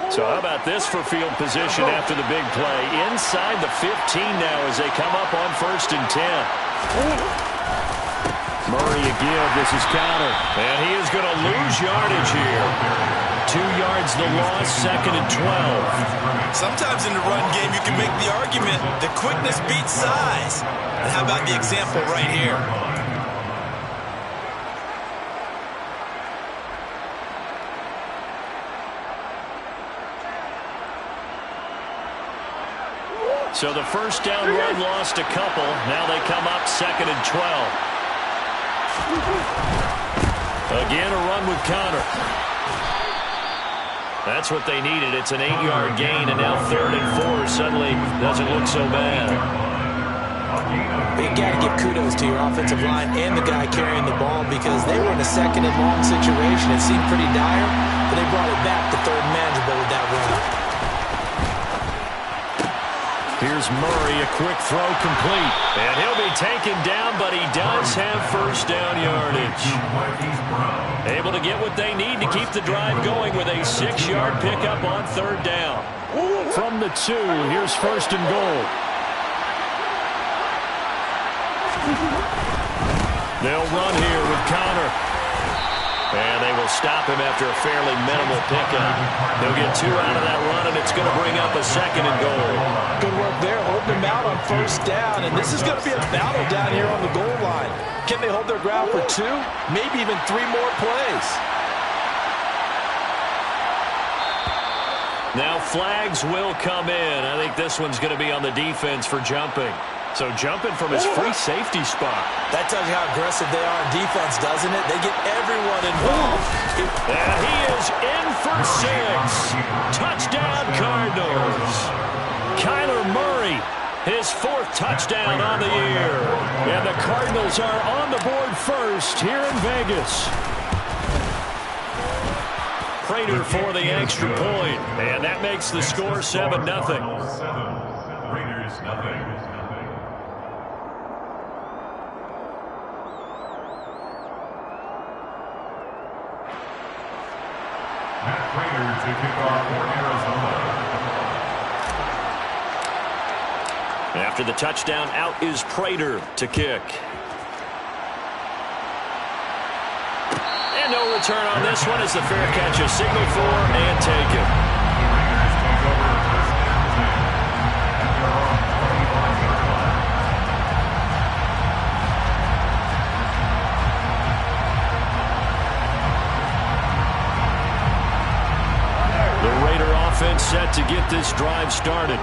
So how about this for field position after the big play? Inside the 15 now as they come up on 1st and 10. Murray a give. This is counter. And he is going to lose yardage here. 2 yards the loss, 2nd and 12. Sometimes in the run game you can make the argument that quickness beats size. And how about the example right here? So the first down run lost a couple. Now they come up 2nd and 12. Again, a run with Connor. That's what they needed. It's an 8-yard gain, and now 3rd and 4 suddenly doesn't look so bad. You got to give kudos to your offensive line and the guy carrying the ball because they were in a 2nd and long situation. It seemed pretty dire, but they brought it back to 3rd and manageable with that run. Here's Murray, a quick throw complete. And he'll be taken down, but he does have first down yardage. Able to get what they need to keep the drive going with a 6-yard pickup on 3rd down. From the 2, here's 1st and goal. They'll run here with Connor. And they will stop him after a fairly minimal pickup. They'll get 2 out of that run, and it's going to bring up a 2nd and goal. Good work there, holding him out on 1st down. And this is going to be a battle down here on the goal line. Can they hold their ground for 2, maybe even 3 more plays? Now flags will come in. I think this one's going to be on the defense for jumping. So jumping from his free safety spot. That tells you how aggressive they are in defense, doesn't it? They get everyone involved. And he is in for 6. Touchdown, Cardinals. Kyler Murray, his 4th touchdown on the year. And the Cardinals are on the board first here in Vegas. Prater for the extra point. And that makes the score 7-0. Raiders, nothing. To kick off for Arizona. After the touchdown, out is Prater to kick. And no return on this one as the fair catch is signaled for and taken. Offense set to get this drive started.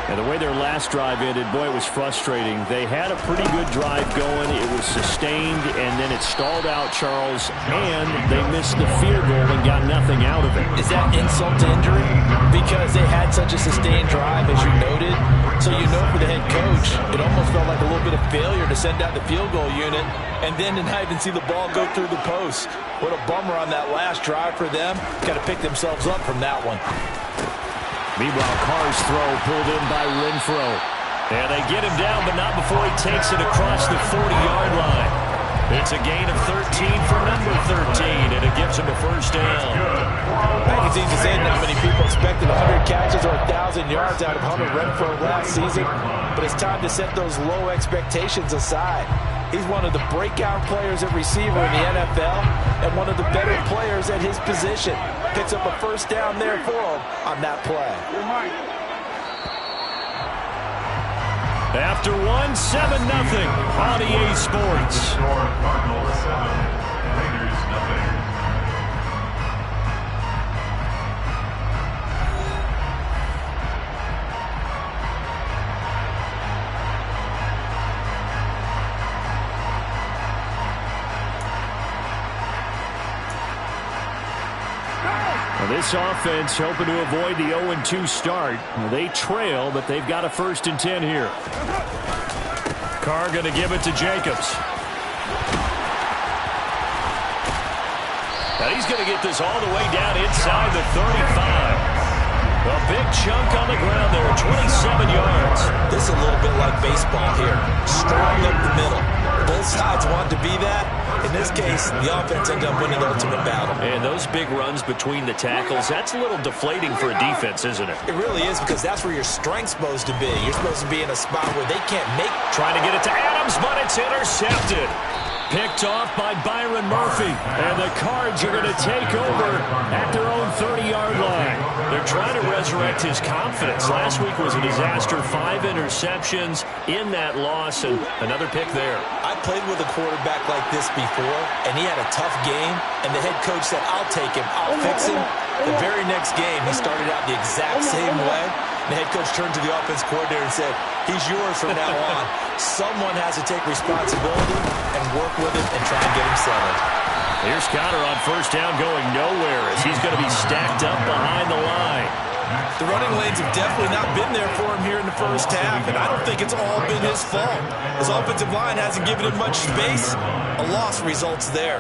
And the way their last drive ended, boy, it was frustrating. They had a pretty good drive going. It was sustained, and then it stalled out, Charles, and they missed the field goal and got nothing out of it. Is that insult to injury? Because they had such a sustained drive, as you noted. So you know for the head coach, it almost felt like a little bit of failure to send out the field goal unit and then to not even see the ball go through the post. What a bummer on that last drive for them. Got to pick themselves up from that one. Meanwhile, Carr's throw pulled in by Renfro. And they get him down, but not before he takes it across the 40-yard line. It's a gain of 13 for number 13, and it gives him a first down. I think it's easy to say not many people expected 100 catches or 1,000 yards out of Hunter Renfro last season, but it's time to set those low expectations aside. He's one of the breakout players at receiver in the NFL and one of the better players at his position. Picks up a first down there for him on that play. After 1, 7-0 on EA Sports. Cardinals 7, Raiders nothing. This offense hoping to avoid the 0-2 start. They trail, but they've got a 1st and 10 here. Carr going to give it to Jacobs. Now he's going to get this all the way down inside the 35. A big chunk on the ground there, 27 yards. This is a little bit like baseball here. Strong up the middle. Both sides want to be that. In this this case, the offense ended up winning the ultimate battle. And those big runs between the tackles, that's a little deflating for a defense, isn't it? It really is, because that's where your strength's supposed to be. You're supposed to be in a spot where they can't make. Trying to get it to Adams, but it's intercepted. Picked off by Byron Murphy. And the Cards are going to take over at their own 30-yard line. They're trying to resurrect his confidence. Last week was a disaster. 5 interceptions in that loss, and another pick there. I played with a quarterback like this before, and he had a tough game, and the head coach said, I'll take him, I'll fix him. The very next game, he started out the exact same way. The head coach turned to the offense coordinator and said, he's yours from now on. Someone has to take responsibility and work with him and try and get him settled. Here's Connor on first down going nowhere as he's going to be stacked up behind the line. The running lanes have definitely not been there for him here in the first half, and I don't think it's all been his fault. His offensive line hasn't given him much space. A loss results there.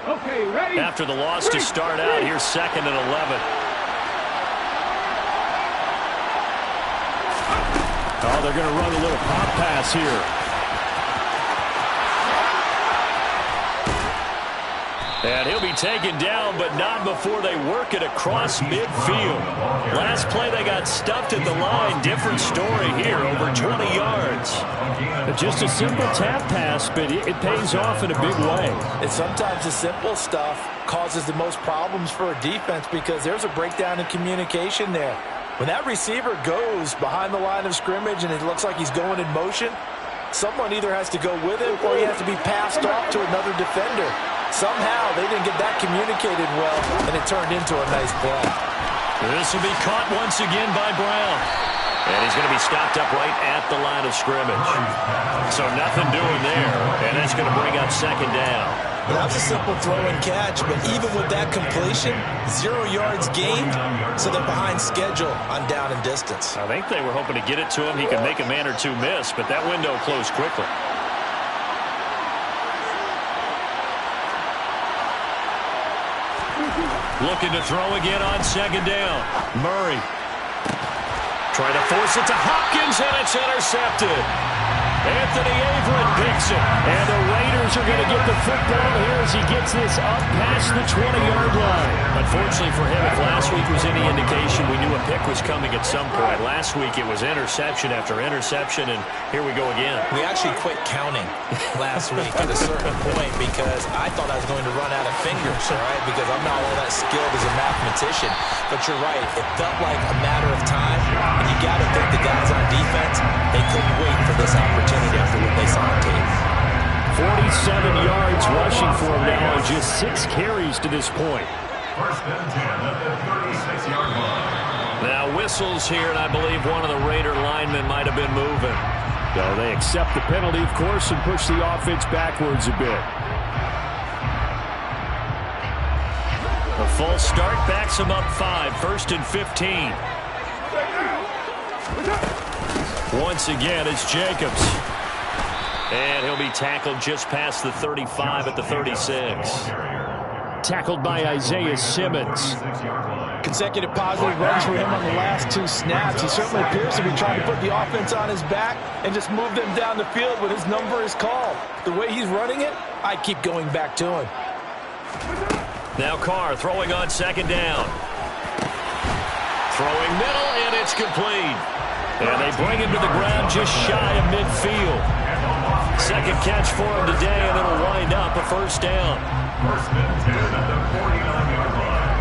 Okay, ready? After the loss to start out, here's 2nd and 11. Oh, they're going to run a little pop pass here. And he'll be taken down, but not before they work it across midfield. Last play, they got stuffed at the line. Different story here, over 20 yards. Just a simple tap pass, but it pays off in a big way. And sometimes the simple stuff causes the most problems for a defense because there's a breakdown in communication there. When that receiver goes behind the line of scrimmage and it looks like he's going in motion, someone either has to go with him or he has to be passed off to another defender. Somehow they didn't get that communicated well, and it turned into a nice play. This will be caught once again by Brown. And he's going to be stopped up right at the line of scrimmage. So nothing doing there, and that's going to bring up 2nd down. Well, that was a simple throw and catch, but even with that completion, 0 yards gained, so they're behind schedule on down and distance. I think they were hoping to get it to him. He could make a man or two miss, but that window closed quickly. Looking to throw again on 2nd down. Murray trying to force it to Hopkins, and it's intercepted. Anthony Averett picks it, and the Raiders are going to get the football here as he gets this up past the 20-yard line. Unfortunately for him, if last week was any indication, we knew a pick was coming at some point. Last week it was interception after interception, and here we go again. We actually quit counting last week at a certain point because I thought I was going to run out of fingers, all right, because I'm not all that skilled as a mathematician. But you're right, it felt like a matter of time, and you got to think the guys on defense, they couldn't wait for this opportunity after what they saw on tape. 47 yards rushing for him now, and just 6 carries to this point. 1st and 10 at the 36-yard line. Now whistles here, and I believe one of the Raider linemen might have been moving. So they accept the penalty, of course, and push the offense backwards a bit. A false start backs him up 5, 1st and 15. Once again, it's Jacobs. And he'll be tackled just past the 35 at the 36. Tackled by Isaiah Simmons. Consecutive positive runs for him on the last 2 snaps. He certainly appears to be trying to put the offense on his back and just move them down the field when his number is called. The way he's running it, I keep going back to him. Now Carr throwing on 2nd down. Throwing middle, and it's complete. And they bring him to the ground just shy of midfield. 2nd catch for him today, and it'll wind up a 1st down. 1st and 10 at the 49-yard line.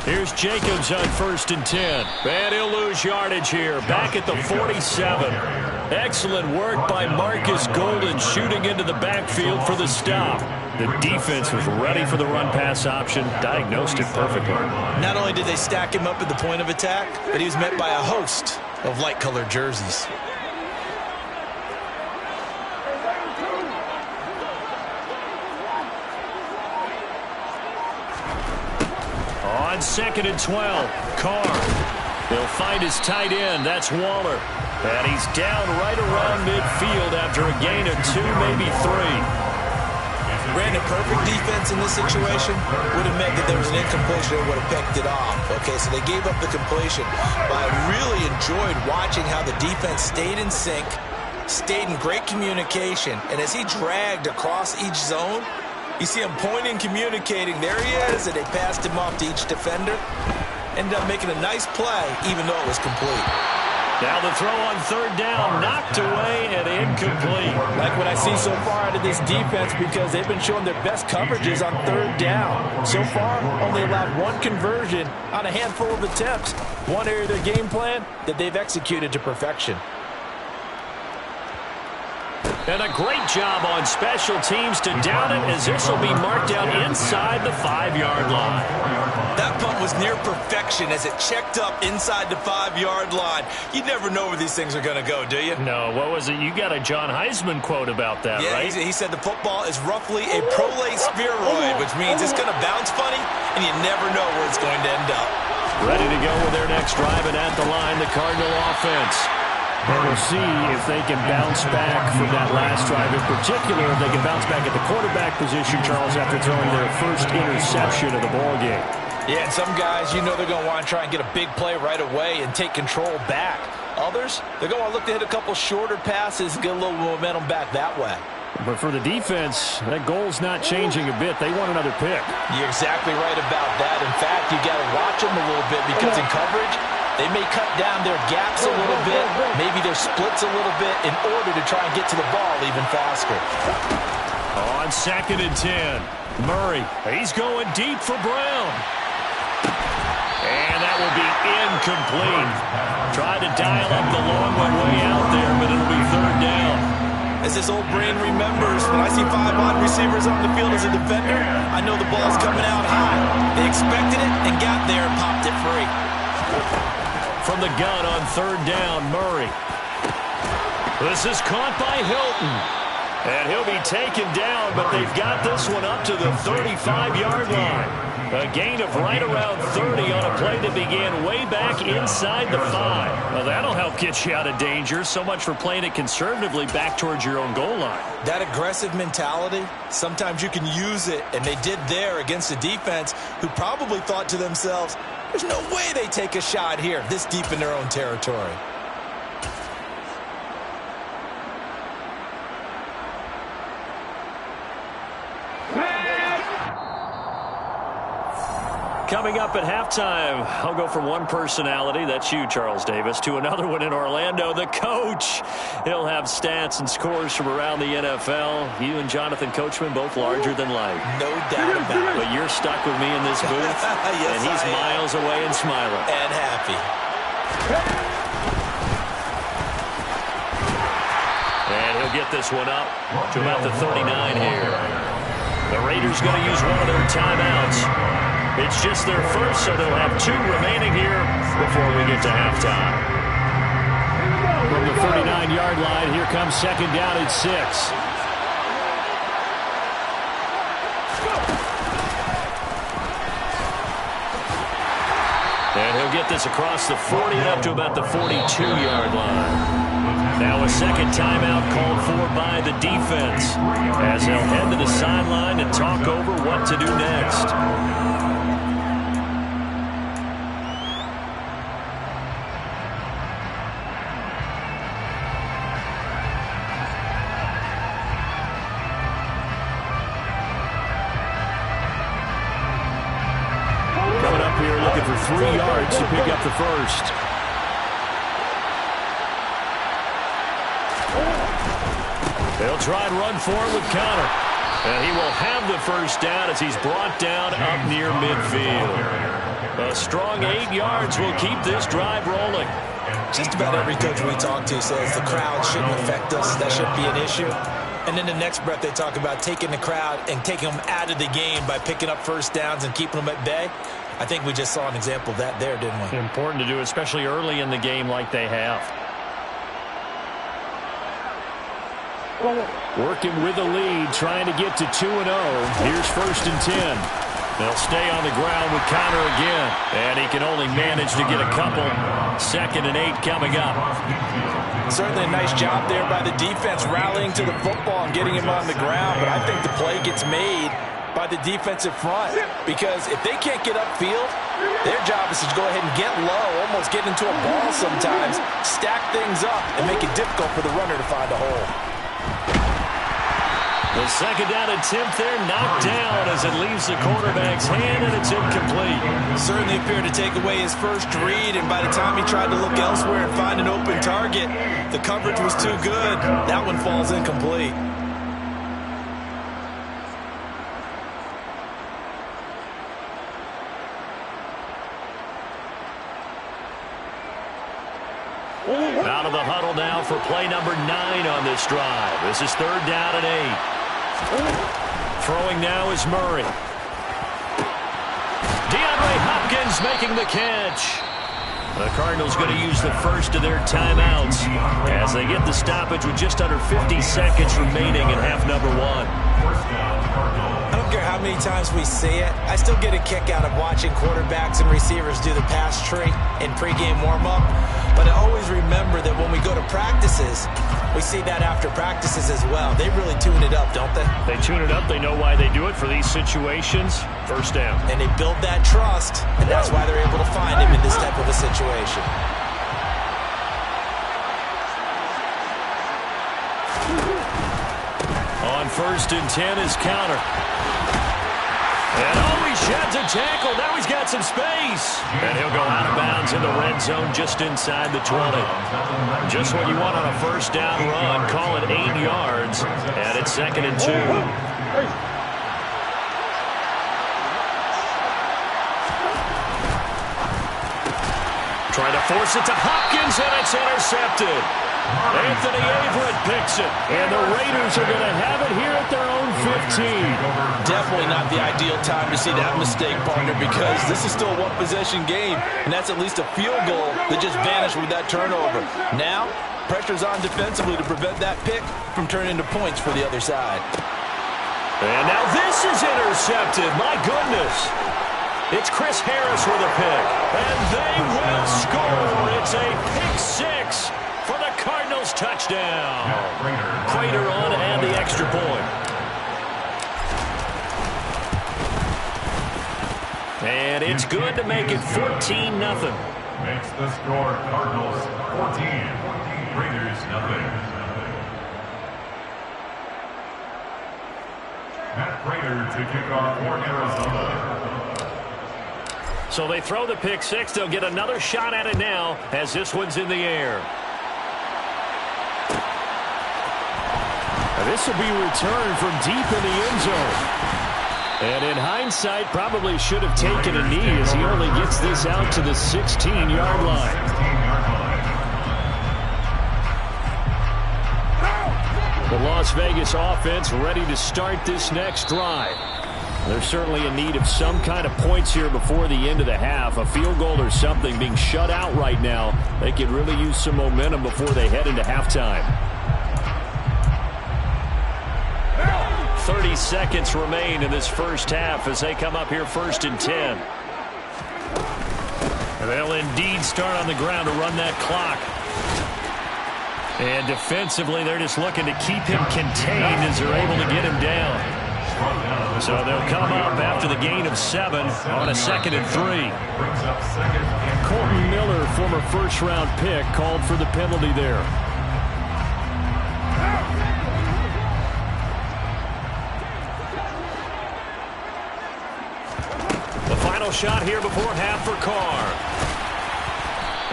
Here's Jacobs on 1st and 10. And he'll lose yardage here. Back at the 47. Excellent work by Marcus Golden shooting into the backfield for the stop. The defense was ready for the run-pass option, diagnosed it perfectly. Not only did they stack him up at the point of attack, but he was met by a host of light-colored jerseys. On 2nd and 12, Carr. He'll find his tight end. That's Waller. And he's down right around midfield after a gain of 2, maybe 3. Granted, perfect defense in this situation would have meant that there was an incompletion that would have picked it off. Okay, so they gave up the completion. But I really enjoyed watching how the defense stayed in sync, stayed in great communication, and as he dragged across each zone, you see him pointing, communicating. There he is, and they passed him off to each defender. Ended up making a nice play, even though it was complete. Now the throw on third down, knocked away and incomplete. Like what I see so far out of this defense, because they've been showing their best coverages on third down. So far, only allowed one conversion on a handful of attempts. One area of their game plan that they've executed to perfection. And a great job on special teams to down it, as this will be marked down inside the 5-yard line. That punt was near perfection as it checked up inside the 5-yard line. You never know where these things are going to go, do you? No, what was it? You got a John Heisman quote about that, right? Yeah, he said the football is roughly a prolate spheroid, which means it's going to bounce funny, and you never know where it's going to end up. Ready to go with their next drive, and at the line, the Cardinal offense. And we'll see if they can bounce back from that last drive. In particular, if they can bounce back at the quarterback position, Charles, after throwing their first interception of the ballgame. Yeah, and some guys, you know they're going to want to try and get a big play right away and take control back. Others, they're going to look to hit a couple shorter passes and get a little momentum back that way. But for the defense, that goal's not changing a bit. They want another pick. You're exactly right about that. In fact, you got to watch them a little bit, because in coverage, they may cut down their gaps a little bit, maybe their splits a little bit, in order to try and get to the ball even faster. On 2nd and 10, Murray, he's going deep for Brown. And that will be incomplete. Tried to dial up the long one way out there, but it'll be third down. As this old brain remembers, when I see 5 wide receivers on the field as a defender, I know the ball's coming out high. They expected it and got there and popped it free. From the gun on third down, Murray. This is caught by Hilton. And he'll be taken down, but they've got this one up to the 35-yard line. A gain of right around 30 on a play that began way back inside the 5. Well, that'll help get you out of danger. So much for playing it conservatively back towards your own goal line. That aggressive mentality, sometimes you can use it, and they did there against a defense who probably thought to themselves, there's no way they take a shot here this deep in their own territory. Coming up at halftime, I'll go from one personality, that's you, Charles Davis, to another one in Orlando, the coach. He'll have stats and scores from around the NFL. You and Jonathan Coachman, both larger than life. No doubt about it. But you're stuck with me in this booth, yes, and he's miles away and smiling. And happy. And he'll get this one up to about the 39 here. The Raiders going to use one of their timeouts. It's just their first, so they'll have 2 remaining here before we get to halftime. From the 39-yard line, here comes second down at 6. And he'll get this across the 40 and up to about the 42-yard line. Now a second timeout called for by the defense, as they'll head to the sideline and talk over what to do next. Coming up here looking for 3 yards to pick up the first. They'll try and run for it with Connor. And he will have the first down as he's brought down up near midfield. A strong 8 yards will keep this drive rolling. Just about every coach we talk to says the crowd shouldn't affect us. That shouldn't be an issue. And in the next breath, they talk about taking the crowd and taking them out of the game by picking up first downs and keeping them at bay. I think we just saw an example of that there, didn't we? Important to do, especially early in the game like they have. Working with the lead, trying to get to 2-0. Here's 1st and 10. They'll stay on the ground with Connor again. And he can only manage to get a couple. 2nd and 8 coming up. Certainly a nice job there by the defense rallying to the football and getting him on the ground. But I think the play gets made by the defensive front, because if they can't get upfield, their job is to go ahead and get low, almost get into a ball sometimes, stack things up, and make it difficult for the runner to find a hole. The 2nd down attempt there knocked down as it leaves the quarterback's hand, and it's incomplete. Certainly appeared to take away his first read, and by the time he tried to look elsewhere and find an open target, the coverage was too good. That one falls incomplete. Out of the huddle now for play number 9 on this drive. This is 3rd down and 8. Throwing now is Murray. DeAndre Hopkins making the catch. The Cardinals going to use the first of their timeouts as they get the stoppage with just under 50 seconds remaining in half number 1. I don't care how many times we see it. I still get a kick out of watching quarterbacks and receivers do the pass tree in pregame warm-up. But I always remember that when we go to practices, we see that after practices as well. They really tune it up, don't they? They tune it up. They know why they do it for these situations. First down. And they build that trust, and that's why they're able to find him in this type of a situation. On 1st and 10 is Counter. And he sheds a tackle. Now he's got some space. And he'll go out of bounds in the red zone just inside the 20. Just what you want on a first down run. Call it 8 yards. And it's 2nd and 2. Trying to force it to Hopkins, and it's intercepted. Anthony Averett picks it, and the Raiders are going to have it here at their own 15. Definitely not the ideal time to see that mistake, partner, because this is still a one-possession game, and that's at least a field goal that just vanished with that turnover. Now, pressure's on defensively to prevent that pick from turning into points for the other side. And now this is intercepted. My goodness. It's Chris Harris with a pick, and they will score. It's a pick 6. For the Cardinals touchdown. Prater on and the extra point. And it's good to make it 14-0. Makes the score Cardinals 14, Raiders 0. Matt Prater to kick off for Arizona. So they throw the pick 6. They'll get another shot at it now as this one's in the air. This will be returned from deep in the end zone. And in hindsight, probably should have taken a knee as he only gets this out to the 16-yard line. The Las Vegas offense ready to start this next drive. There's certainly in need of some kind of points here before the end of the half. A field goal or something being shut out right now. They could really use some momentum before they head into halftime. 30 seconds remain in this first half as they come up here 1st and 10. And they'll indeed start on the ground to run that clock. And defensively, they're just looking to keep him contained as they're able to get him down. So they'll come up after the gain of 7 on a 2nd and 3. Colton Miller, former first-round pick, called for the penalty there. Shot here before half for Carr.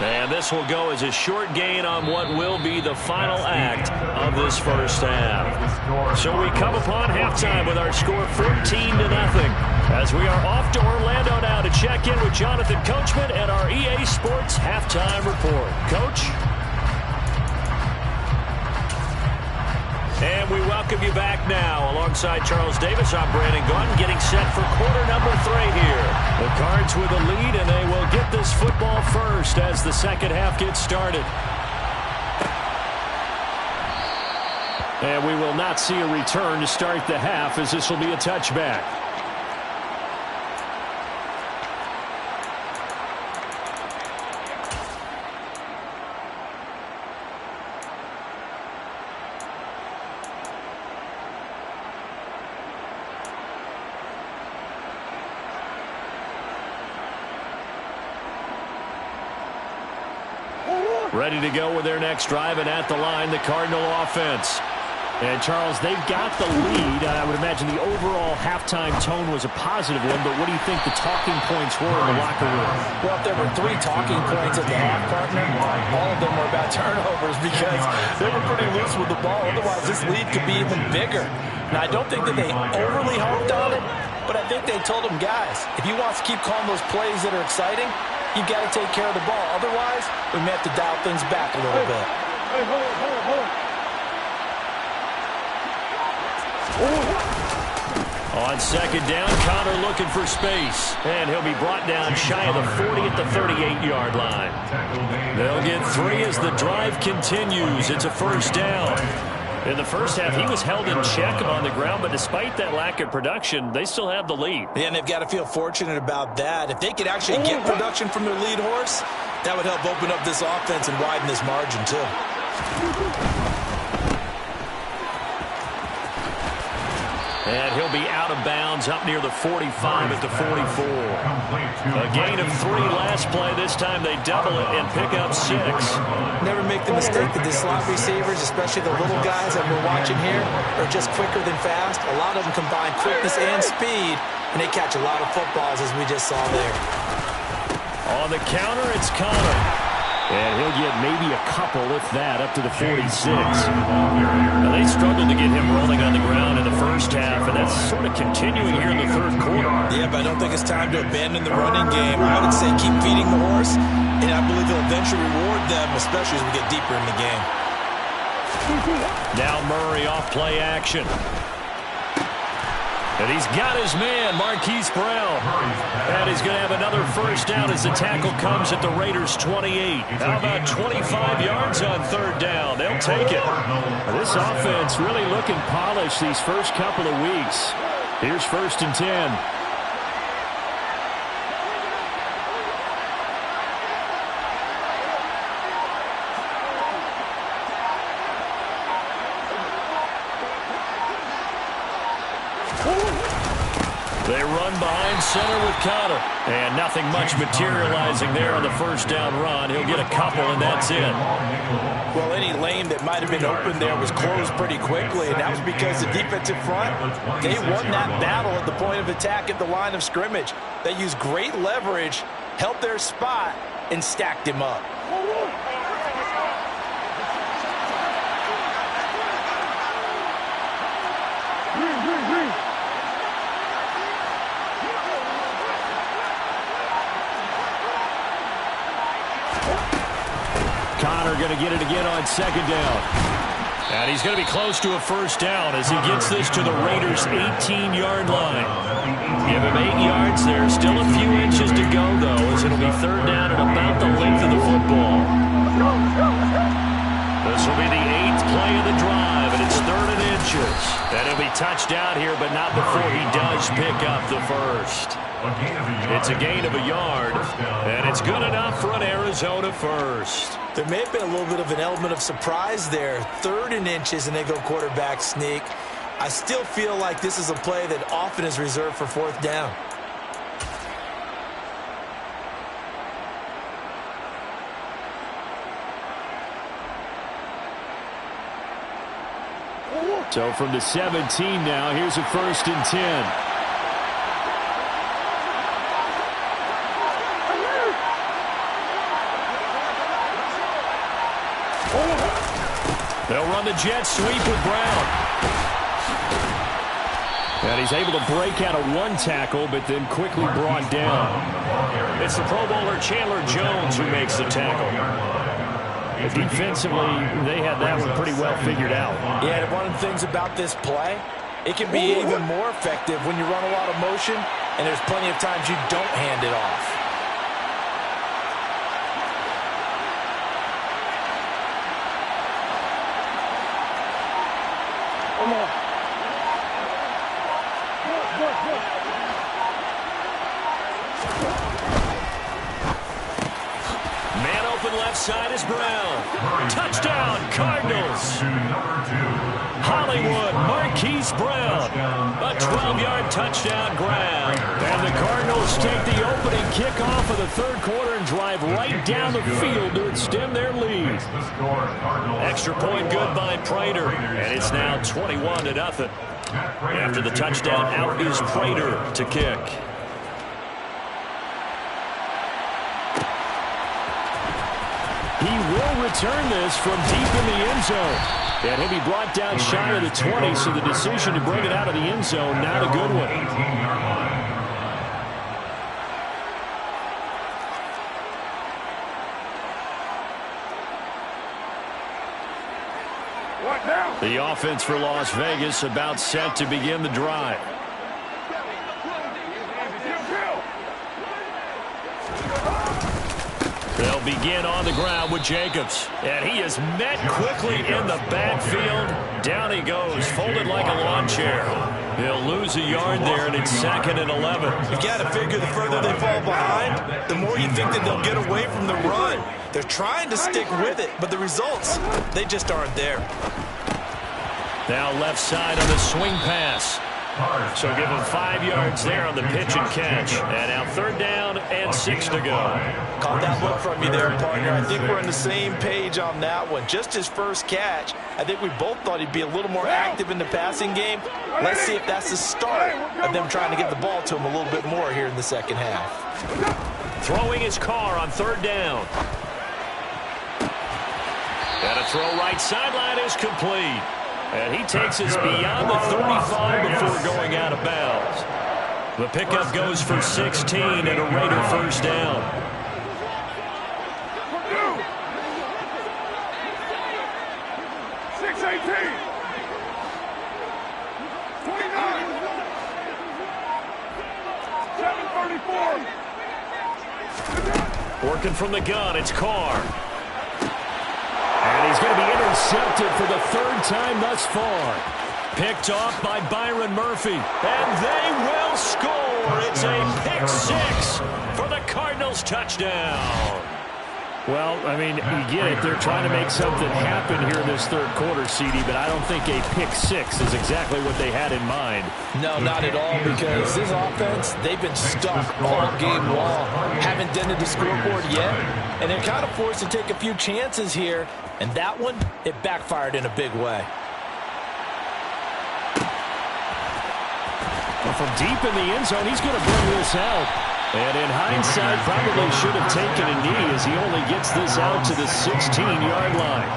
And this will go as a short gain on what will be the final act of this first half. So we come upon halftime with our score 14-0 as we are off to Orlando now to check in with Jonathan Coachman and our EA Sports halftime report. Coach? And we welcome you back now. Alongside Charles Davis, I'm Brandon Gaudin, getting set for quarter number 3 here. The Cards with a lead, and they will get this football first as the second half gets started. And we will not see a return to start the half, as this will be a touchback. Ready to go with their next drive, and at the line, the Cardinal offense. And, Charles, they've got the lead. I would imagine the overall halftime tone was a positive one, but what do you think the talking points were in the locker room? Well, if there were 3 talking points at the half, partner, all of them were about turnovers because they were pretty loose with the ball. Otherwise, this lead could be even bigger. Now, I don't think that they overly harped on it, but I think they told them, guys, if you want to keep calling those plays that are exciting, you've got to take care of the ball. Otherwise, we may have to dial things back a little bit. Hey, hold on. On second down, Connor looking for space. And he'll be brought down shy of the 40 at the 38-yard line. They'll get 3 as the drive continues. It's a first down. In the first half, he was held in check on the ground, but despite that lack of production, they still have the lead. Yeah, and they've got to feel fortunate about that. If they could actually get production from their lead horse, that would help open up this offense and widen this margin, too. And he'll be out of bounds up near the 45 at the 44. A gain of 3 last play. This time they double it and pick up 6. Never make the mistake that the slot receivers, especially the little guys that we're watching here, are just quicker than fast. A lot of them combine quickness and speed, and they catch a lot of footballs, as we just saw there. On the counter, it's Connor. And he'll get maybe a couple, if that, up to the 46. Now, they struggled to get him rolling on the ground in the first half, and that's sort of continuing here in the third quarter. Yeah, but I don't think it's time to abandon the running game. I would say keep feeding the horse, and I believe he'll eventually reward them, especially as we get deeper in the game. Now Murray off play action. And he's got his man, Marquise Brown. And he's going to have another first down as the tackle comes at the Raiders' 28. How about 25 yards on third down? They'll take it. This offense really looking polished these first couple of weeks. Here's 1st and 10. They run behind center with Connor. And nothing much materializing there on the first down run. He'll get a couple, and that's it. Well, any lane that might have been open there was closed pretty quickly, and that was because the defensive front, they won that battle at the point of attack at the line of scrimmage. They used great leverage, held their spot, and stacked him up. Connor going to get it again on second down. And he's going to be close to a first down as he gets this to the Raiders' 18-yard line. Give him 8 yards there. Still a few inches to go, though, as it'll be third down at about the length of the football. This will be the 8th play of the drive, and it's 3rd and inches. And he'll be touched out here, but not before he does pick up the first. It's a gain of a yard, and it's good enough for an Arizona first. There may have been a little bit of an element of surprise there. 3rd and inches, and they go quarterback sneak. I still feel like this is a play that often is reserved for 4th down. So from the 17 now, here's a 1st and 10. They'll run the jet sweep with Brown. And he's able to break out of 1 tackle, but then quickly brought down. It's the Pro Bowler Chandler Jones who makes the tackle. Defensively, they had that one pretty well figured out. Yeah, and one of the things about this play, it can be even more effective when you run a lot of motion, and there's plenty of times you don't hand it off. Man open left side is Brown. Touchdown, Cardinals. Hollywood, Marquise Brown. A 12-yard touchdown grab. And the Cardinals take the opening kickoff of the third quarter and drive right down the field to extend their lead. Extra point good by Prater, and it's now 21-0. After the touchdown, out is Prater to kick. He will return this from deep in the end zone. And he'll be brought down shy of the 20, so the decision to bring it out of the end zone, not a good one. The offense for Las Vegas about set to begin the drive. They'll begin on the ground with Jacobs. And he is met quickly in the backfield. Down he goes, folded like a lawn chair. He'll lose a yard there, and it's 2nd and 11. You got to figure the further they fall behind, the more you think that they'll get away from the run. They're trying to stick with it, but the results, they just aren't there. Now left side on the swing pass. So give him 5 yards there on the pitch and catch. And now 3rd down and 6 to go. Caught that look from you there, partner. I think we're on the same page on that one. Just his first catch. I think we both thought he'd be a little more active in the passing game. Let's see if that's the start of them trying to get the ball to him a little bit more here in the second half. Throwing his car on 3rd down. And a throw right sideline is complete. And he takes us beyond the 35 before going out of bounds. The pickup goes for 16 and a Raider first down. Working from the gun, it's Carr. And he's going to be intercepted for the 3rd time thus far. Picked off by Byron Murphy. And they will score. It's a pick 6 for the Cardinals touchdown. Well, I mean, you get it. They're trying to make something happen here in this 3rd quarter, CD, but I don't think a pick 6 is exactly what they had in mind. No, not at all, because this offense, they've been stuck all game long. Haven't dented the scoreboard yet, and they're kind of forced to take a few chances here, and that one, it backfired in a big way. Well, from deep in the end zone, he's going to bring this out. And in hindsight, probably should have taken a knee as he only gets this out to the 16-yard line.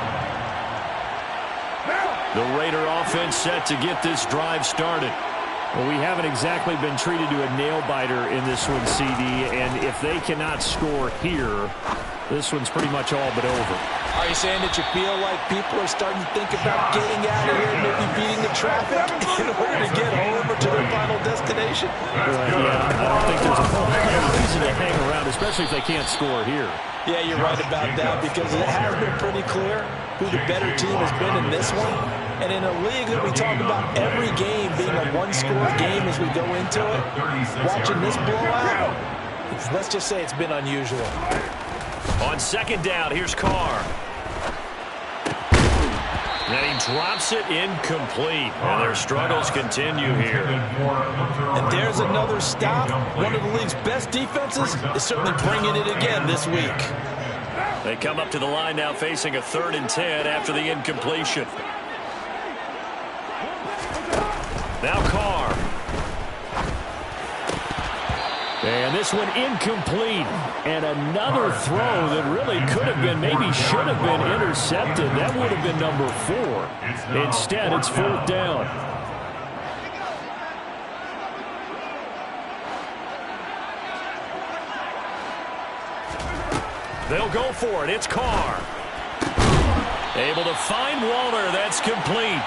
The Raider offense set to get this drive started. Well, we haven't exactly been treated to a nail-biter in this one, CD, and if they cannot score here, this one's pretty much all but over. Are you saying that you feel like people are starting to think about getting out of here, maybe beating the traffic in order to get home or to their final destination? Yeah, I don't think there's a whole lot of reason to hang around, especially if they can't score here. Yeah, you're right about that, because it has been pretty clear who the better team has been in this one. And in a league that we talk about every game being a one-score game as we go into it, watching this blowout, let's just say it's been unusual. On 2nd down, here's Carr. Then he drops it incomplete. And their struggles continue here. And there's another stop. One of the league's best defenses is certainly bringing it again this week. They come up to the line now facing a 3rd and 10 after the incompletion. Now Carr. And this one incomplete. And another throw that really could have been, maybe should have been intercepted. That would have been number 4. Instead, it's 4th down. They'll go for it. It's Carr. Able to find Waller. That's complete.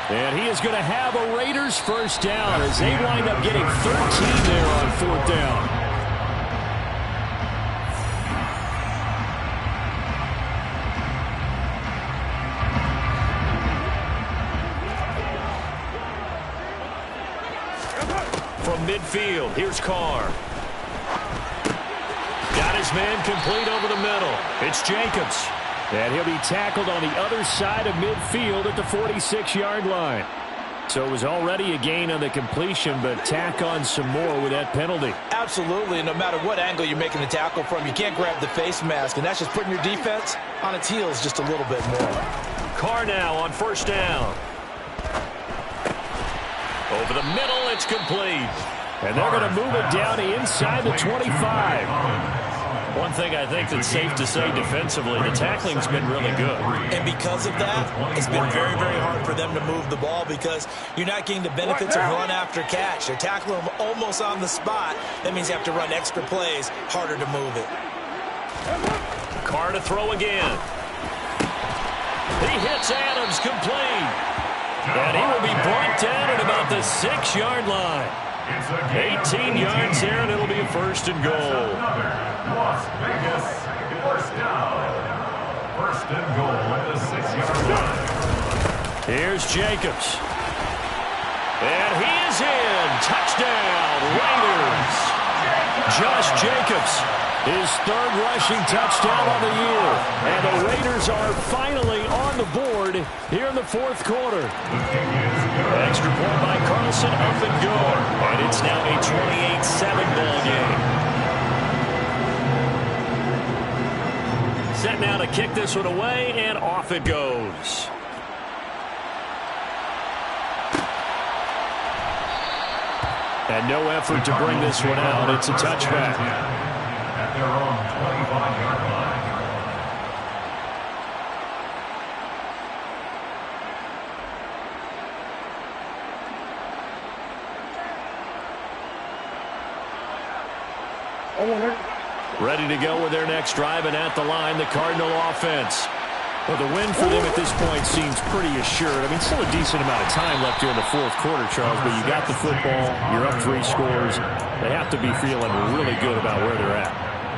And he is going to have a Raiders first down as they wind up getting 13 there on 4th down. From midfield, here's Carr. Got his man complete over the middle. It's Jacobs. And he'll be tackled on the other side of midfield at the 46-yard line. So it was already a gain on the completion, but tack on some more with that penalty. Absolutely. No matter what angle you're making the tackle from, you can't grab the face mask, and that's just putting your defense on its heels just a little bit more. Carr now on first down. Over the middle, it's complete. And they're going to move it down inside the 25. One thing I think that's safe to say defensively, the tackling's been really good. And because of that, it's been very, very hard for them to move the ball because you're not getting the benefits of run after catch. They're tackling them almost on the spot. That means you have to run extra plays, harder to move it. Carr to throw again. He hits Adams complete. And he will be brought down at about the 6-yard line. 18 yards there, and it'll be a first and goal. Las Vegas, first down. First and goal at the 6-yard line. Here's Jacobs. And he is in. Touchdown, Raiders. Josh Jacobs, his third rushing touchdown of the year. And the Raiders are finally on the board here in the fourth quarter. Extra point by Carlson, up and go. And it's now a 28-7 ball game. Set now to kick this one away, and off it goes. And no effort to bring this one out. It's a touchback. At their own 25-yard line. Ready to go with their next drive, and at the line, the Cardinal offense. Well, the win for them at this point seems pretty assured. I mean, still a decent amount of time left here in the fourth quarter, Charles, but you got the football, you're up 3 scores. They have to be feeling really good about where they're at.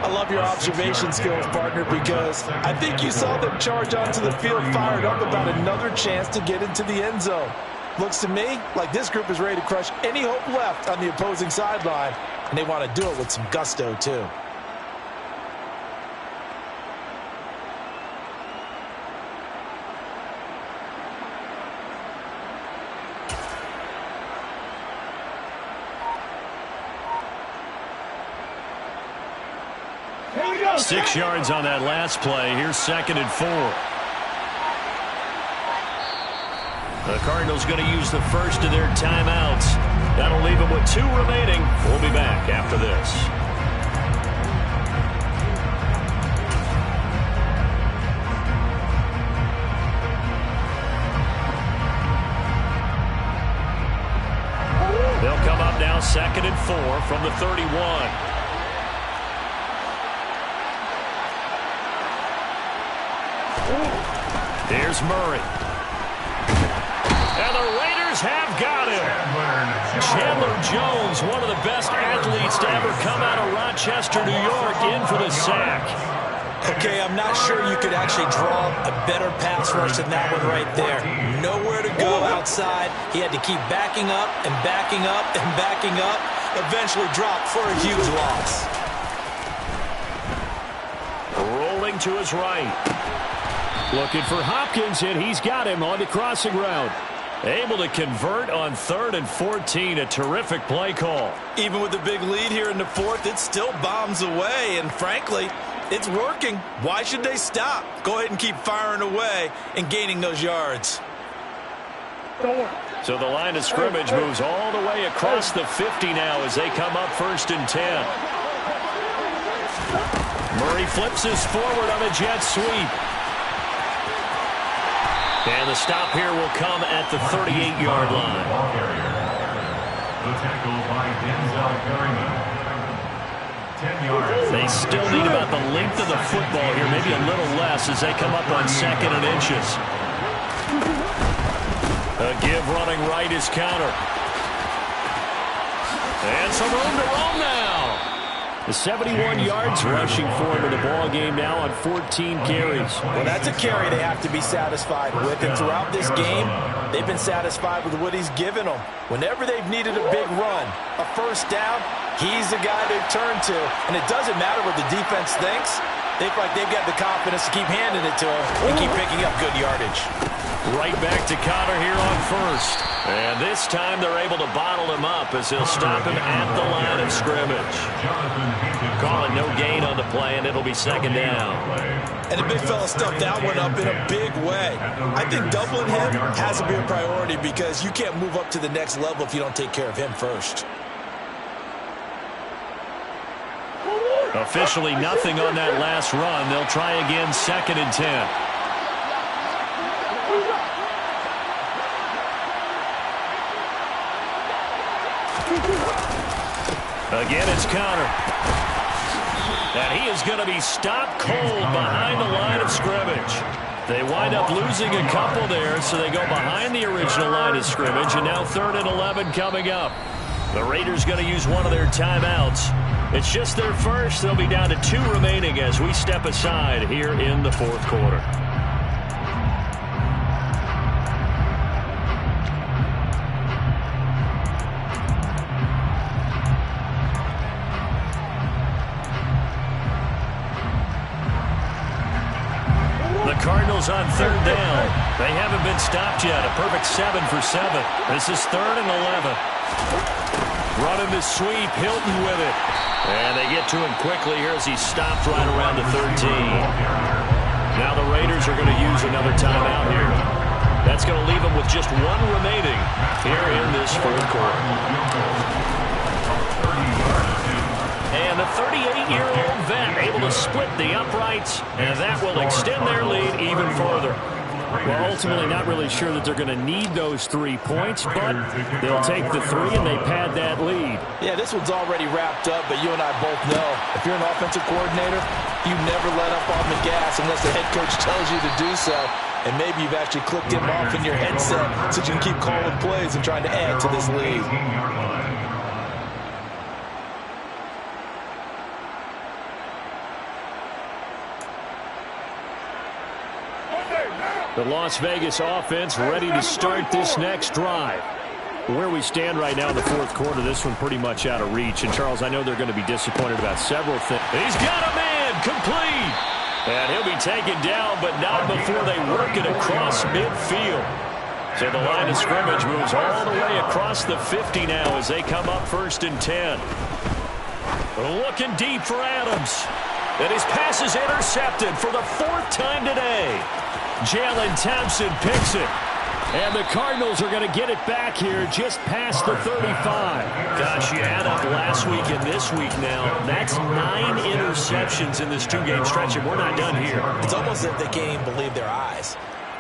I love your observation skills, partner, because I think you saw them charge onto the field fired up about another chance to get into the end zone. Looks to me like this group is ready to crush any hope left on the opposing sideline, and they want to do it with some gusto, too. Here we go. 6 yards on that last play. Here's 2nd and 4. The Cardinals going to use the first of their timeouts. That'll leave them with 2 remaining. We'll be back after this. They'll come up now 2nd and 4 from the 31. Here's Murray. And the Raiders have got him. Chandler Jones, one of the best athletes to ever come out of Rochester, New York, in for the sack. Okay, I'm not sure you could actually draw a better pass rush than that one right there. Nowhere to go outside. He had to keep backing up and backing up and backing up. Eventually dropped for a huge loss. Rolling to his right. Looking for Hopkins, and he's got him on the crossing route. Able to convert on 3rd and 14. A terrific play call. Even with the big lead here in the fourth, it still bombs away, and frankly, it's working. Why should they stop? Go ahead and keep firing away and gaining those yards. So the line of scrimmage moves all the way across the 50 now as they come up 1st and 10. Murray flips this forward on a jet sweep. And the stop here will come at the 38-yard line. The tackle by Denzel Perryman. 10 yards. They still need about the length of the football here, maybe a little less as they come up on 2nd and inches. A give running right is counter. And some room to roam now. The 71 yards rushing for him in the ball game now on 14 carries. Well, that's a carry they have to be satisfied with. And throughout this game, they've been satisfied with what he's given them. Whenever they've needed a big run, a first down, he's the guy they've turned to. And it doesn't matter what the defense thinks. They feel like they've got the confidence to keep handing it to him and keep picking up good yardage. Right back to Connor here on first. And this time they're able to bottle him up as they'll stop him at the line of scrimmage. Calling no gain on the play, and it'll be second down. And the big fella stuffed that one up in a big way. I think doubling him has to be a priority because you can't move up to the next level if you don't take care of him first. Officially nothing on that last run. They'll try again, 2nd and 10. Again, it's Connor. And he is going to be stopped cold behind the line of scrimmage. They wind up losing a couple there, so they go behind the original line of scrimmage, and now 3rd and 11 coming up. The Raiders going to use one of their timeouts. It's just their first. They'll be down to 2 remaining as we step aside here in the 4th quarter. Cardinals on 3rd down. They haven't been stopped yet. A perfect 7 for 7. This is 3rd and 11. Running the sweep. Hilton with it. And they get to him quickly here as he's stopped right around the 13. Now the Raiders are going to use another timeout here. That's going to leave them with just 1 remaining here in this 4th quarter. And the 38-year-old vet able to split the uprights, and that will extend their lead even further. Well, ultimately not really sure that they're going to need those 3 points, but they'll take the 3 and they pad that lead. Yeah, this one's already wrapped up, but you and I both know if you're an offensive coordinator, you never let up on the gas unless the head coach tells you to do so. And maybe you've actually clicked him off in your headset so you can keep calling plays and trying to add to this lead. The Las Vegas offense ready to start this next drive. Where we stand right now in the 4th quarter, this one pretty much out of reach. And, Charles, I know they're going to be disappointed about several things. He's got a man complete. And he'll be taken down, but not before they work it across midfield. So the line of scrimmage moves all the way across the 50 now as they come up 1st and 10. Looking deep for Adams. And his pass is intercepted for the 4th time today. Jalen Thompson picks it. And the Cardinals are going to get it back here just past the 35. Gosh, you add up last week and this week now. That's 9 interceptions in this 2-game stretch, and we're not done here. It's almost as if they can't even believe their eyes.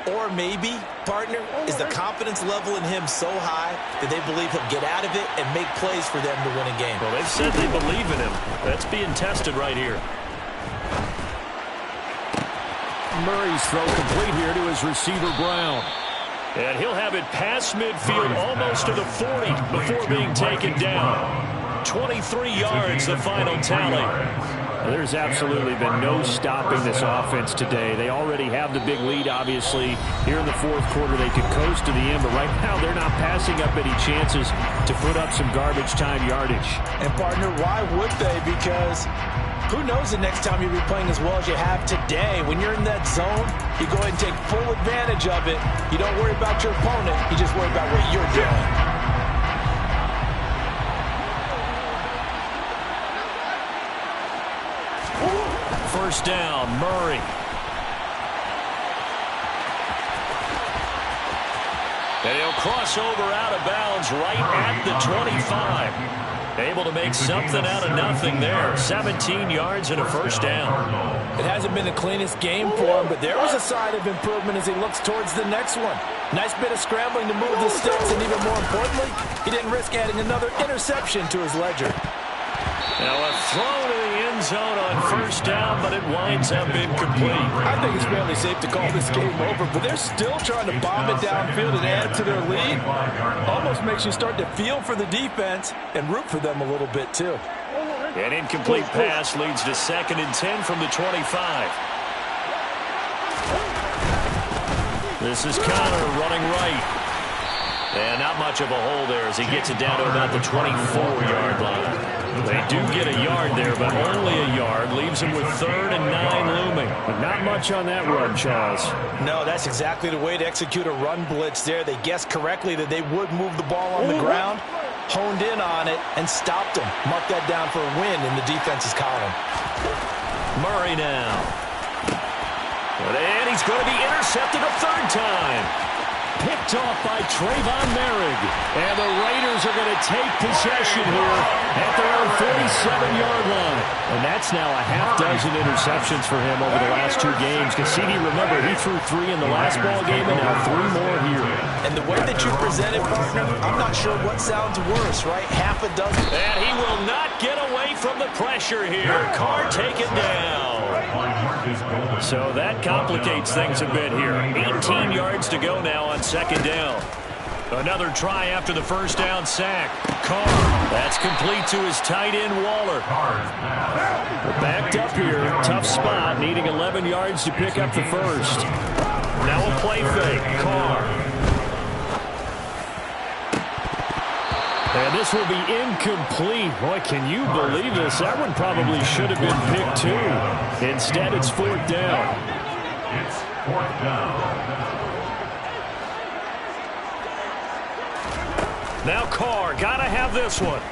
Or maybe, partner, is the confidence level in him so high that they believe he'll get out of it and make plays for them to win a game. Well, they've said they believe in him. That's being tested right here. Murray's throw complete here to his receiver, Brown. And he'll have it past midfield almost to the 40 before being taken down. 23 yards, the final tally. There's absolutely been no stopping this offense today. They already have the big lead, obviously. Here in the 4th quarter, they could coast to the end, but right now they're not passing up any chances to put up some garbage time yardage. And, partner, why would they? Because who knows the next time you'll be playing as well as you have today. When you're in that zone, you go ahead and take full advantage of it. You don't worry about your opponent. You just worry about what you're doing. First down, Murray. And he'll cross over out of bounds right at the 25. Able to make something out of nothing there. 17 yards and a first down. It hasn't been the cleanest game for him, but there was a sign of improvement as he looks towards the next one. Nice bit of scrambling to move the sticks, and even more importantly, he didn't risk adding another interception to his ledger. Now a throw to the end zone on first down, but it winds up incomplete. I think it's fairly safe to call this game over, but they're still trying to bomb it downfield and add to their lead. Almost makes you start to feel for the defense and root for them a little bit too. An incomplete pass leads to 2nd and 10 from the 25. This is Connor running right. And not much of a hole there as he gets it down to about the 24-yard line. They do get a yard there, but only a yard. Leaves him with 3rd and 9 looming. But not much on that run, Charles. No, that's exactly the way to execute a run blitz there. They guessed correctly that they would move the ball on the ground, honed in on it, and stopped him. Mark that down for a win in the defense's column. Murray now. And he's going to be intercepted a 3rd time. Picked off by Trayvon Merrick. And the Raiders are going to take possession here at their own 47-yard line. And that's now a half dozen interceptions for him over the last 2 games. Cassidy, remember, he threw 3 in the last ball game and now 3 more here. And the way that you present it, partner, I'm not sure what sounds worse, right? Half a dozen. And he will not get away from the pressure here. Carr taken down. So that complicates things a bit here. 18 yards to go now on 2nd down. Another try after the 1st down sack. Carr, that's complete to his tight end, Waller. Backed up here, tough spot, needing 11 yards to pick up the 1st. Now a play fake. Carr. And this will be incomplete. Boy, can you believe this? That one probably should have been picked too. Instead, it's 4th down. It's 4th down. Now Carr, gotta have this one.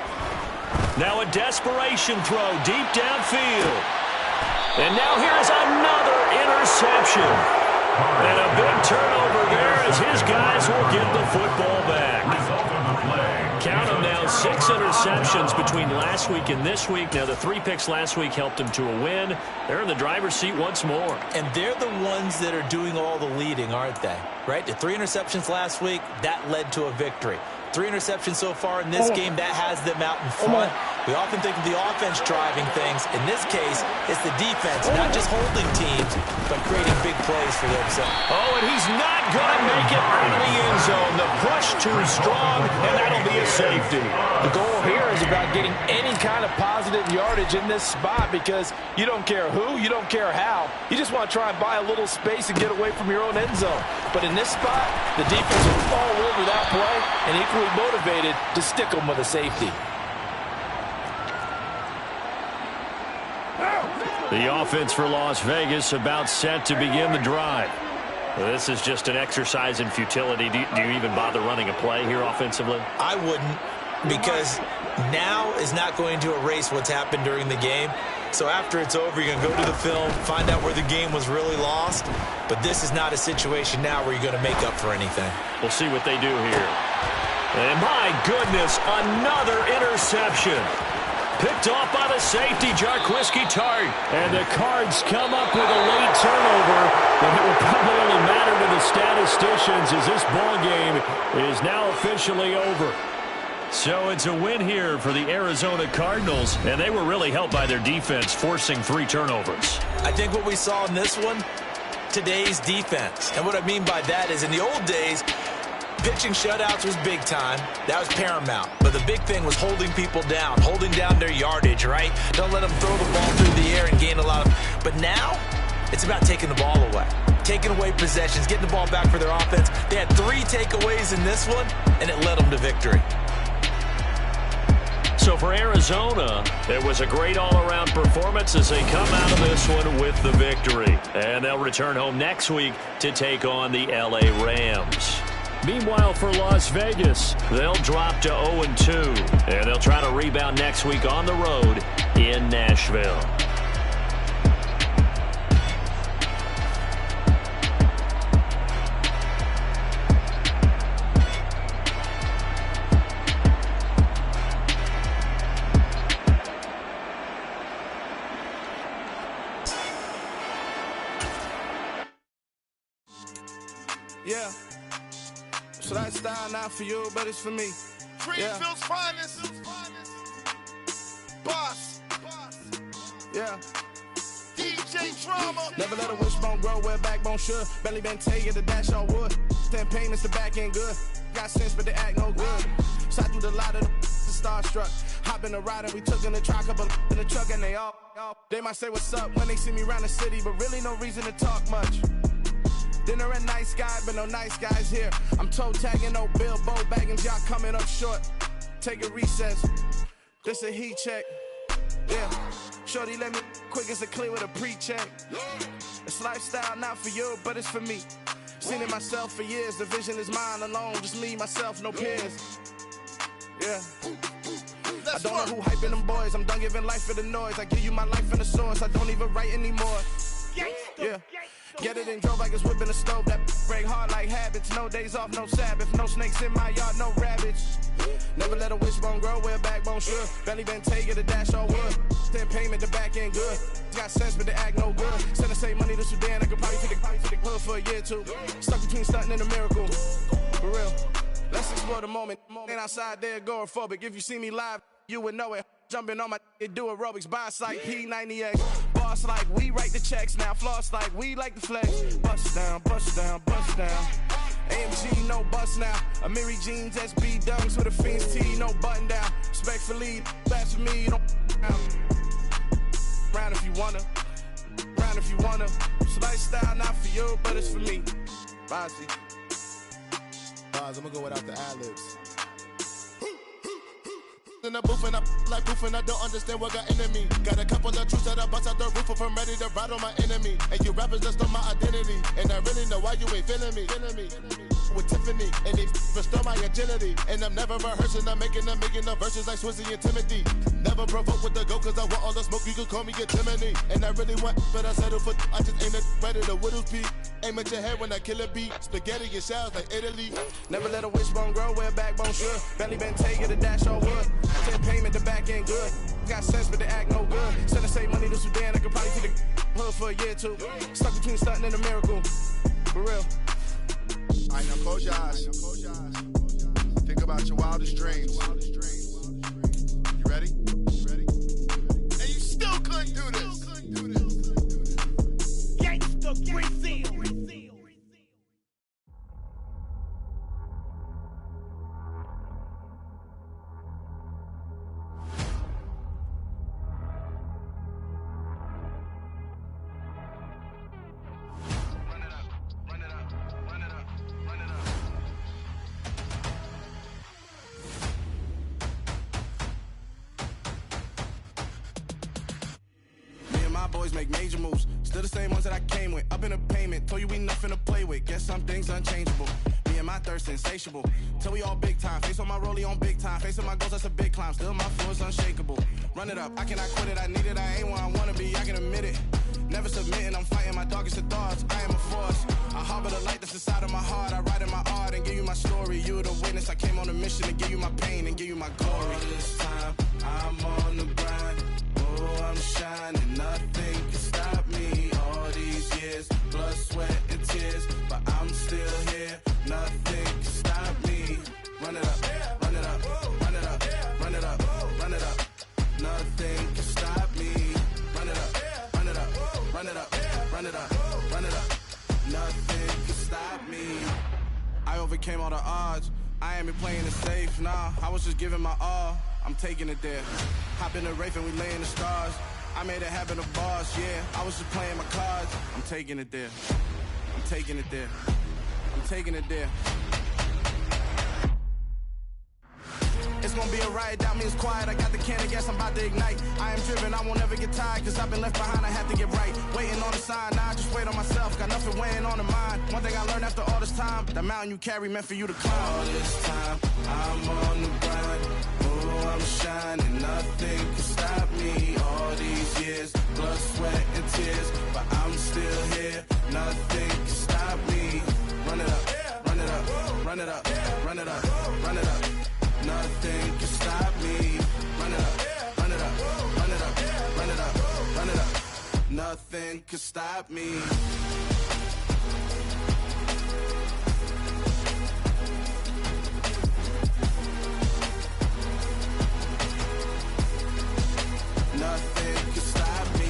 Now a desperation throw deep downfield. And now here's another interception. And a big turnover there as his guys will get the football back. Count them now, 6 interceptions between last week and this week. Now, the 3 picks last week helped them to a win. They're in the driver's seat once more. And they're the ones that are doing all the leading, aren't they? Right? The 3 interceptions last week, that led to a victory. 3 interceptions so far in this game, that has them out in front. We often think of the offense driving things. In this case, it's the defense, not just holding teams, but creating big plays for themselves. Oh, and he's not going to make it out of the end zone. The push too strong, and that'll be a safety. The goal here is about getting any kind of positive yardage in this spot because you don't care who, you don't care how. You just want to try and buy a little space and get away from your own end zone. But in this spot, the defense is all over that play and equally motivated to stick them with a safety. The offense for Las Vegas about set to begin the drive. This is just an exercise in futility. Do you even bother running a play here offensively? I wouldn't, because now is not going to erase what's happened during the game. So after it's over, you're going to go to the film, find out where the game was really lost. But this is not a situation now where you're going to make up for anything. We'll see what they do here. And my goodness, another interception. Picked off by the safety, Jarquiski Tart. And the Cards come up with a late turnover, but it will probably only matter to the statisticians as this ball game is now officially over. So it's a win here for the Arizona Cardinals, and they were really helped by their defense, forcing 3 turnovers. I think what we saw in this one, today's defense. And what I mean by that is in the old days, pitching shutouts was big time. That was paramount. But the big thing was holding people down, holding down their yardage, right? Don't let them throw the ball through the air and gain a lot of... But now, it's about taking the ball away. Taking away possessions, getting the ball back for their offense. They had 3 takeaways in this one, and it led them to victory. So for Arizona, it was a great all-around performance as they come out of this one with the victory. And they'll return home next week to take on the LA Rams. Meanwhile, for Las Vegas, they'll drop to 0-2, and they'll try to rebound next week on the road in Nashville. Yeah. So that style not for you, but it's for me. Greenfield's finest. Boss. Yeah. DJ Drama. Never let a wishbone grow where a backbone should. Belly been tell you the dash on wood. 10 payments, the back end good. Got sense, but they act no good. Shot through the lot of the starstruck. Hop in the ride and we took in the truck, couple in the truck and they might say what's up when they see me around the city, but really no reason to talk much. Dinner at Nice Guy, but no nice guys here. I'm toe tagging, no Bilbo bagging, y'all coming up short. Take a recess. This a heat check. Yeah. Shorty let me quick as a clear with a pre-check. It's lifestyle, not for you, but it's for me. Seen it myself for years. The vision is mine alone. Just me, myself, no peers. Yeah. I don't know who hyping them boys. I'm done giving life for the noise. I give you my life in the source. I don't even write anymore. Yeah. Get it and drove like it's whipping the stove. That break hard like habits. No days off, no Sabbath. No snakes in my yard, no rabbits. Never let a wishbone grow where a backbone should. Belly been take it, a dash all wood. Then payment, the back end good. Got sense, but the act no good. Send the same money to Sudan. I could probably take the hood for a year or two. Stuck between stunting and a miracle. For real. Let's explore the moment. Ain't outside there agoraphobic. If you see me live, you would know it. Jumping on my do aerobics, boss like P90X. Boss like we write the checks now. Floss like we like the flex. Bust down, bust down, bust down. AMG, no bust now. Amiri jeans, SB dunks with a Fiends T, no button down. Respectfully, best for me, you don't round if you wanna. Round if you wanna. It's lifestyle, not for you, but it's for me. Bozzy. I'm gonna go without the ad-libs. In the booth and I like proof and I don't understand what got into me. Got a couple of truths that I bust out the roof if I'm ready to ride on my enemy. And you rappers just on my identity. And I really know why you ain't feeling me. With Tiffany and they restore my agility. And I'm never rehearsing, I'm making the verses like Swizzy and Timothy. Never provoke with the go cause I want all the smoke, you can call me a Timothy. And I really want, but I settle for, I just aim it ready to whittle peak. Aim at your head when I kill a beat. Spaghetti and shells like Italy. Never let a wishbone grow where a backbone should. Belly been take it, a dash all wood. Ten payment, the back end good. Got sense, but the act no good. Send the same money to Sudan, I could probably take the hood for a year or two. Stuck between stunting and a miracle. For real. I now close your eyes. Think about your wildest dreams. You ready? And you still couldn't do this. Gangsta Brazil. Boys make major moves, still the same ones that I came with. Up in a payment, told you we nothing to play with. Guess some things unchangeable. Me and my thirst insatiable. Till we all big time. Face on my rollie on big time. Face on my goals, that's a big climb. Still my flow is unshakable. Run it up, I cannot quit it. I need it, I ain't where I wanna be. I can admit it. Never submitting, I'm fighting my darkest of thoughts. I am a force. I harbor the light that's inside of my heart. I write in my art and give you my story. You the witness. I came on a mission to give you my pain and give you my glory. All this time, I'm on the grind. Oh, I'm shining. Nothing can stop me. All these years, blood, sweat, and tears. But I'm still here. Nothing can stop me. Run it up, run it up, run it up, run it up, run it up. Nothing can stop me. Run it up, run it up, run it up, run it up, run it up. Nothing can stop me. I overcame all the odds. I ain't been playing it safe, nah. I was just giving my all. I'm taking it there. Hop in the Wraith and we lay in the stars. I made it happen to boss, yeah. I was just playing my cards. I'm taking it there. I'm taking it there. I'm taking it there. It's gonna be a riot, doubt me it's quiet. I got the can of gas, I'm about to ignite. I am driven, I won't ever get tired, cause I've been left behind, I have to get right. Waiting on the sign, now I just wait on myself. Got nothing weighing on the mind. One thing I learned after all this time, the mountain you carry meant for you to climb. All this time, I'm on the grind. Oh, I'm shining, nothing can stop me. All these years, blood, sweat, and tears. But I'm still here, nothing can stop me. Run it up, run it up, run it up, run it up, run it up. Nothing can stop me. Run it up, run it up, run it up, run it up, run it up. Nothing can stop me. Nothing can stop me.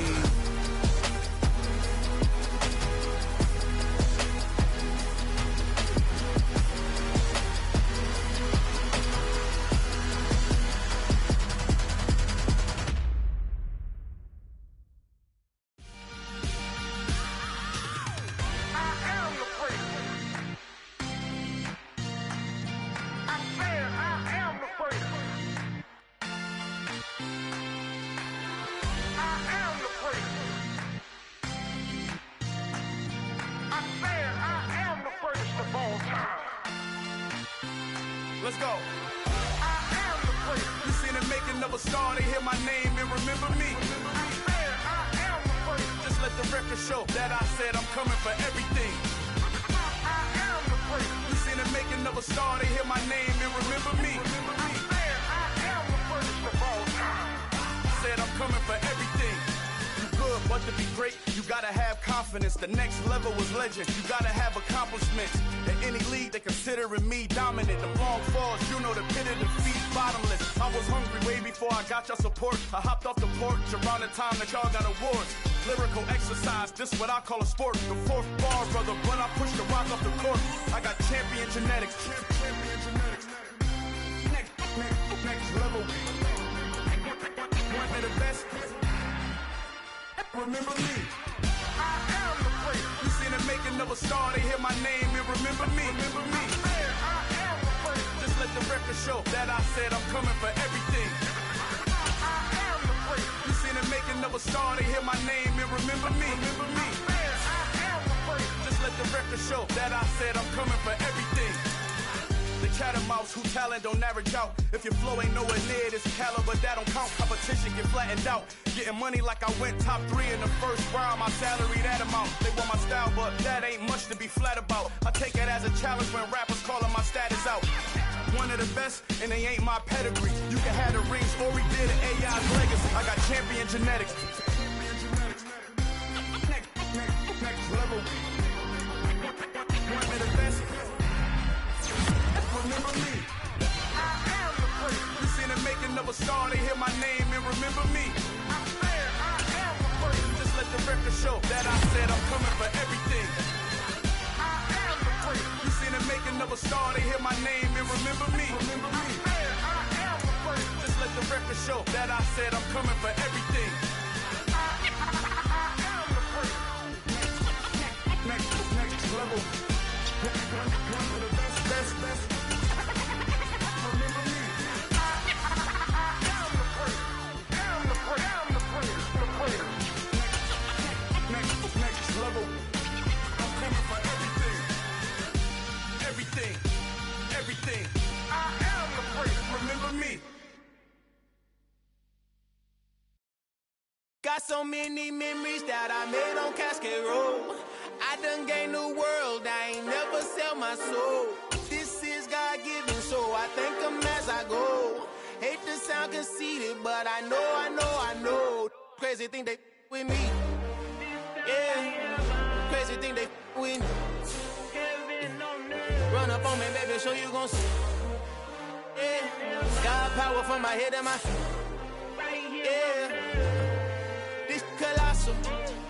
never start, they hear my name and remember me. Just let the record show that I said I'm coming for everything. You seen the making of a star, they hear my name and remember me. Said I'm coming for everything. You good, but to be great, you gotta have confidence. The next level was legend, you gotta have accomplishments. In any league, they considering me dominant. The long falls, you know the pit of defeat, bottomless. I was hungry way before I got your support. I hopped off the porch around the time that y'all got awards. Lyrical exercise, this what I call a sport. The fourth bar, brother, when I push the rock off the court. I got champion genetics. Champion genetics. Next level. One of the best. Remember me. I am the great. You seen the making of a star, they hear my name and remember me. Remember me. I am the great. Just let the record show that I said I'm coming for everything. I am the great. You seen the making of a star, they hear my name and remember me. Remember me. I am the great. Just let the record show that I said I'm coming for everything. The catamounts who talent don't average out. If your flow ain't nowhere near this caliber, that don't count. Competition get flattened out. Getting money like I went top 3 in the first round. My salary that amount. They want my style, but that ain't much to be flat about. I take it as a challenge when rappers calling my status out. One of the best, and they ain't my pedigree. You can have the rings, or we did an AI's legacy. I got champion genetics. Next level. One of the best. Remember me. I am the great. You seen the making of a star, they hear my name and remember me. I am the great. Just let the record show that I said I'm coming for everything. I am the great. You seen the making of a star, they hear my name and remember me. Remember me. I am the great. Just let the record show that I said I'm coming for everything. I am the great. Next level. One of the best. Next level. I'm coming for everything. Everything. I am the great. Remember me. Got so many memories that I made on Cascade Road. I done gained the world. I ain't never sell my soul. This is God-given, so I thank him as I go. Hate to sound conceited, but I know. Crazy thing they with me. Yeah. Crazy thing they with me. Run up on me, baby, so you gon' see. Yeah. Got power from my head and my feet. Yeah. This colossal.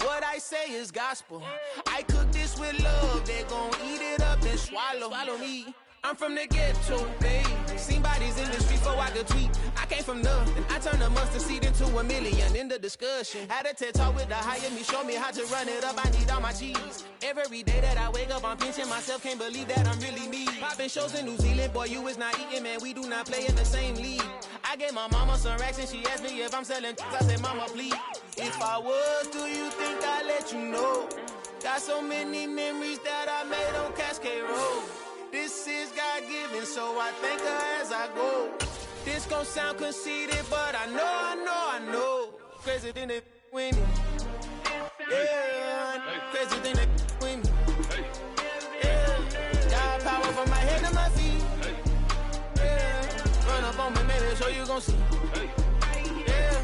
What I say is gospel. I cook this with love. They gon' eat it up and swallow me. I'm from the ghetto, babe. Seen bodies in the streets before I could tweet. I came from nothing. I turned a mustard seed into a million. In the discussion, had a TED talk with the higher me. Show me how to run it up. I need all my cheese. Every day that I wake up, I'm pinching myself. Can't believe that I'm really me. Popping shows in New Zealand, boy, you is not eating, man. We do not play in the same league. I gave my mama some racks and she asked me if I'm selling. I said, mama, please. If I was, do you think I'd let you know? Got so many memories that I made on Cascade Road. This is God-given, so I thank her as I go. This gon' sound conceited, but I know. Crazy thing they with me. Yeah, crazy thing they with me. Yeah, got power from my head to my feet. Yeah, run up on me, maybe so you gon' see. Yeah.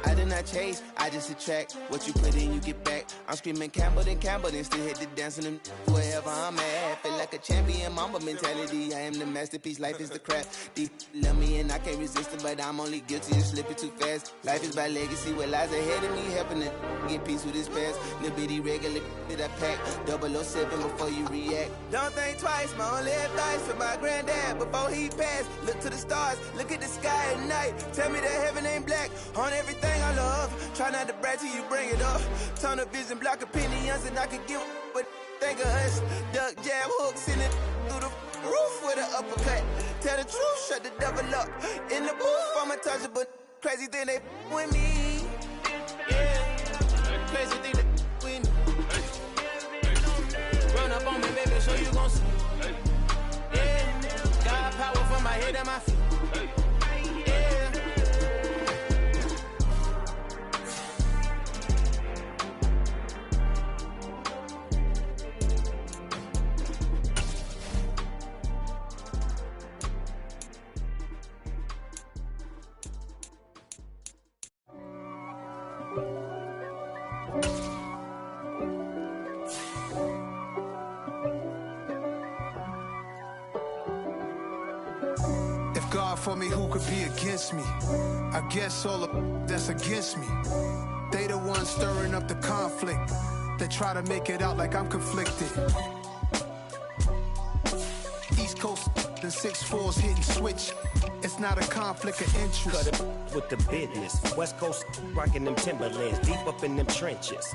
I did not chase, I just attract. What you put in, you get back. I'm screaming Campbell, then still hit the dance and them wherever I'm at. Feel like a champion, mamba mentality. I am the masterpiece, life is the crap. Deep love me and I can't resist it, but I'm only guilty of slipping too fast. Life is by legacy, what lies ahead of me, helping to get peace with his past. Little bitty regular that I pack. 007 before you react. Don't think twice, my only advice for my granddad before he passed. Look to the stars, look at the sky at night. Tell me that heaven ain't black on everything I love. Try not to brag till you bring it up. Tunnel vision, block opinions, and I can give but think of us. Duck jab hooks in it through the roof with an uppercut. Tell the truth, shut the devil up. In the booth, I'm untouchable. Crazy thing they with me. Yeah, crazy thing they with me. Run up on me, baby, so you gon' see. Yeah, got power from my head and my feet. God for me, who could be against me? I guess all the that's against me. They the ones stirring up the conflict. They try to make it out like I'm conflicted. East Coast and 6'4s hitting switch. It's not a conflict of interest. Cut it with the business. West Coast rocking them Timberlands, deep up in them trenches.